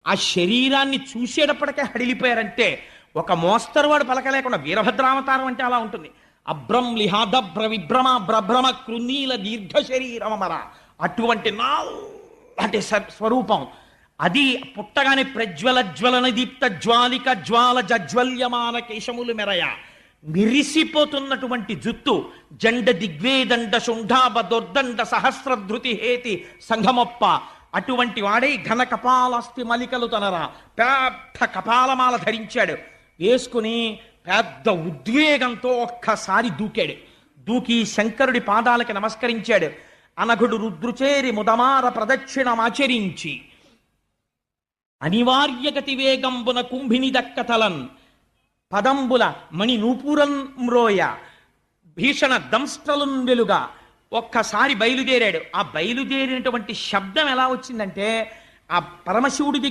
ఆ శరీరాన్ని చూసేటప్పటికే హడిలిపోయారంటే ఒక మోస్తరు వాడు పలకలేకుండా వీరభద్రావతారం అంటే అలా ఉంటుంది. అభ్రం లిహాదభ్ర విభ్రమ భ్రభ్రమ కృనీల దీర్ఘ శరీరమర, అటువంటి అంటే స్వరూపం అది. పుట్టగానే ప్రజ్వల జ్వలన దీప్త జ్వాలిక జ్వాల జజ్వల్యమాన కేశములు మెరయ, మిరిసిపోతున్నటువంటి జుత్తు, జండ దిగ్వేదండ శుంఠాభ దుర్దండ సహస్రధృతి హేతి సంఘమొప్ప, అటువంటి వాడే ఘన కపాలస్తి మలికలు తనరా, పెద్ద కపాలమాల ధరించాడు. వేసుకుని పెద్ద ఉద్వేగంతో ఒక్కసారి దూకాడు. దూకి శంకరుడి పాదాలకి నమస్కరించాడు. అనఘుడు రుద్రుచేరి ముదమార ప్రదక్షిణమాచరించి అనివార్యగతి వేగంబున కుంభిని దక్కతలన్ పదంబుల మణి నూపురం మ్రోయ భీషణ దంస్ట్రలున్ వెలుగా ఒక్కసారి బయలుదేరాడు. ఆ బయలుదేరినటువంటి శబ్దం ఎలా వచ్చిందంటే ఆ పరమశివుడి దగ్గర